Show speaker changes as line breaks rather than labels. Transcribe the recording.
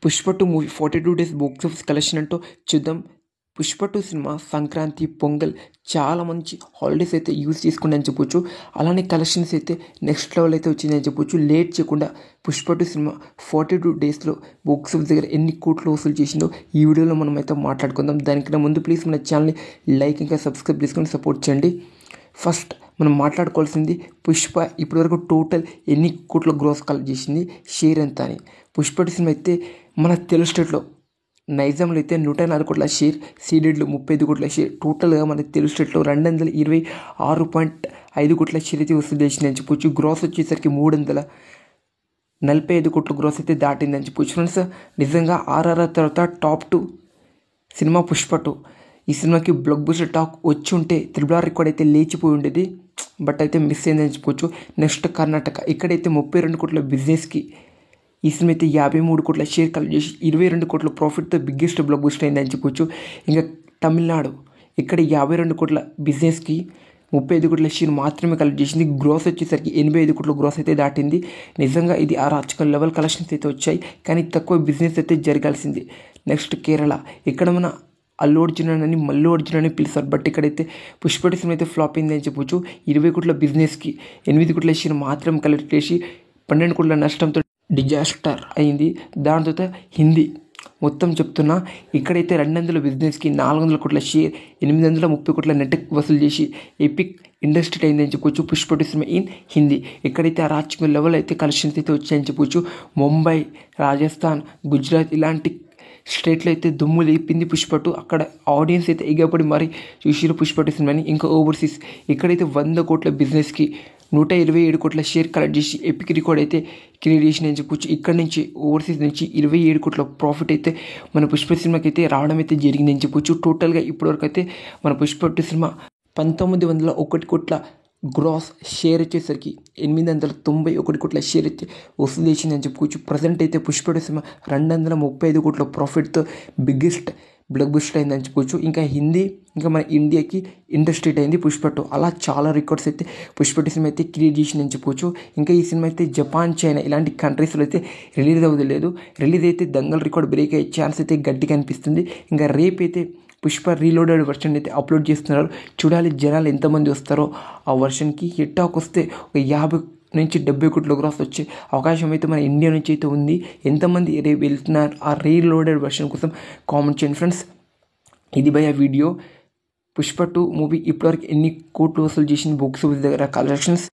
Pushpa 2 movie 42 days box office collection అంటూ చూద్దాం. Pushpa 2 cinema Sankranti, pongal చాలా మంచి హాలిడేస్ అయితే యూజ్ చేసుకుందని చెప్పొచ్చు. అలానే కలెక్షన్స్ అయితే నెక్స్ట్ లెవెల్ అయితే వచ్చిందని చెప్పొచ్చు. లేట్ చేయకుండా పుష్ప 2 సినిమా 42 డేస్లో బాక్స్ ఆఫీస్ దగ్గర ఎన్ని కోట్లు వసూలు చేసిందో ఈ వీడియోలో మనం అయితే మాట్లాడుకుందాం. దానికన్నా ముందు ప్లీజ్ మన ఛానల్ని లైక్ ఇంకా సబ్స్క్రైబ్ చేసుకొని సపోర్ట్ చేయండి. ఫస్ట్ మనం మాట్లాడుకోవాల్సింది పుష్ప ఇప్పటివరకు టోటల్ ఎన్ని కోట్ల గ్రోస్ కలెక్ట్ చేసింది, షేర్ ఎంత అని. పుష్ప 2 సినిమా అయితే మన తెలుగు స్టేట్లో నైజాంలో అయితే 104 కోట్ల షేర్, సీడెడ్లో 35 కోట్ల షేర్, టోటల్గా మన తెలుగు స్టేట్లో 226.5 కోట్ల షేర్ అయితే వసూలు చేసిందని చెప్పొచ్చు. గ్రోస్ వచ్చేసరికి 345 కోట్ల గ్రోస్ అయితే దాటిందని చెప్పొచ్చు. ఫ్రెండ్స్, నిజంగా ఆర్ఆర్ఆర్ తర్వాత టాప్ 2 సినిమా పుష్ప 2. ఈ సినిమాకి బ్లాక్ బస్టర్ టాక్ వచ్చి ఉంటే RRR రికార్డ్ అయితే లేచిపోయి ఉండేది, బట్ అయితే మిస్ అయిందని చెప్పొచ్చు. నెక్స్ట్ కర్ణాటక, ఇక్కడైతే 32 కోట్ల బిజినెస్కి ఈ సినిమా అయితే 53 కోట్ల షేర్ కలెక్ట్ చేసి 22 కోట్ల ప్రాఫిట్తో బిగ్గెస్ట్ బ్లాక్ బస్టర్ అయిందని చెప్పొచ్చు. ఇంకా తమిళనాడు, ఇక్కడ 52 కోట్ల బిజినెస్కి 35 కోట్ల షేర్ మాత్రమే కలెక్ట్ చేసింది. గ్రోస్ వచ్చేసరికి 85 కోట్ల గ్రోస్ అయితే దాటింది. నిజంగా ఇది అరాచక లెవెల్ కలెక్షన్స్ అయితే వచ్చాయి, కానీ తక్కువ బిజినెస్ అయితే జరగాల్సింది. నెక్స్ట్ కేరళ, ఇక్కడ మన అల్లు అర్జున్ అని మల్లు అర్జున్ అని పిలుస్తారు, బట్ ఇక్కడైతే పుష్ప 2 సినిమా అయితే ఫ్లాప్ అయింది అని చెప్పొచ్చు. 20 కోట్ల బిజినెస్కి 8 కోట్ల షేర్ మాత్రం కలెక్ట్ చేసి 12 కోట్ల నష్టంతో డిజాస్టర్ అయింది. దాని తర్వాత హిందీ మొత్తం చెప్తున్నా, ఇక్కడైతే 200 బిజినెస్కి 400 కోట్ల షేర్, 830 కోట్ల నెట్ వసూలు చేసి ఎపిక్ ఇండస్ట్రీ అయిందని చెప్పొచ్చు. పుష్ప 2 సినిమా ఇన్ హిందీ ఇక్కడైతే అరాచక లెవెల్ అయితే కలెక్షన్స్ అయితే వచ్చాయని చెప్పొచ్చు. ముంబై, రాజస్థాన్, గుజరాత్ ఇలాంటి స్టేట్లో అయితే దుమ్ము లేపింది పుష్ప 2. అక్కడ ఆడియన్స్ అయితే ఎగపడి మరి చూసిరు పుష్ప 2 సినిమాని. ఇంకా ఓవర్సీస్, ఇక్కడైతే 100 కోట్ల బిజినెస్కి 127 కోట్ల షేర్ కలెక్ట్ చేసి ఎపిక్ రికార్డ్ అయితే క్రియేట్ చేసిన అని చెప్పొచ్చు. ఇక్కడ నుంచి ఓవర్సీస్ నుంచి 27 కోట్ల ప్రాఫిట్ అయితే మన పుష్ప సినిమాకి అయితే రావడం అయితే జరిగిందని చెప్పొచ్చు. టోటల్గా ఇప్పటివరకు అయితే మన పుష్ప 2 సినిమా 1901 కోట్ల గ్రాస్ షేర్ వచ్చేసరికి 891 కోట్ల షేర్ అయితే వసూలు చేసిందని చెప్పుకోవచ్చు. ప్రజెంట్ అయితే పుష్ప 2 సినిమా 235 కోట్ల ప్రాఫిట్తో బిగ్గెస్ట్ బ్లాక్ బస్టర్ అయిందని చెప్పుకోవచ్చు. ఇంకా హిందీ, ఇంకా మన ఇండియాకి ఇండస్ట్రీ అయింది పుష్ప 2. అలా చాలా రికార్డ్స్ అయితే పుష్ప 2 సినిమా అయితే క్రియేట్ చేసిందని చెప్పుకోవచ్చు. ఇంకా ఈ సినిమా అయితే జపాన్, చైనా ఇలాంటి కంట్రీస్లో అయితే రిలీజ్ అవ్వలేదు. రిలీజ్ అయితే దంగల్ రికార్డ్ బ్రేక్ అయ్యే ఛాన్స్ అయితే గట్టిగా అనిపిస్తుంది. ఇంకా రేపైతే పుష్ప రీలోడెడ్ వర్షన్ అయితే అప్లోడ్ చేస్తున్నారు. చూడాలి జనాలు ఎంతమంది వస్తారో ఆ వర్షన్కి. హిట్ టాక్ వస్తే ఒక 50 నుంచి 70 కోట్ల గ్రాస్ వచ్చే అవకాశం అయితే మన ఇండియా నుంచి అయితే ఉంది. ఎంతమంది రేపు వెళ్తున్నారు ఆ రీలోడెడ్ వర్షన్ కోసం కామెంట్ చేయండి ఫ్రెండ్స్. ఇది భయ వీడియో. పుష్ప 2 మూవీ ఇప్పటివరకు ఎన్ని కోట్లు వసూలు చేసింది బాక్స్ ఆఫీస్ దగ్గర కలెక్షన్స్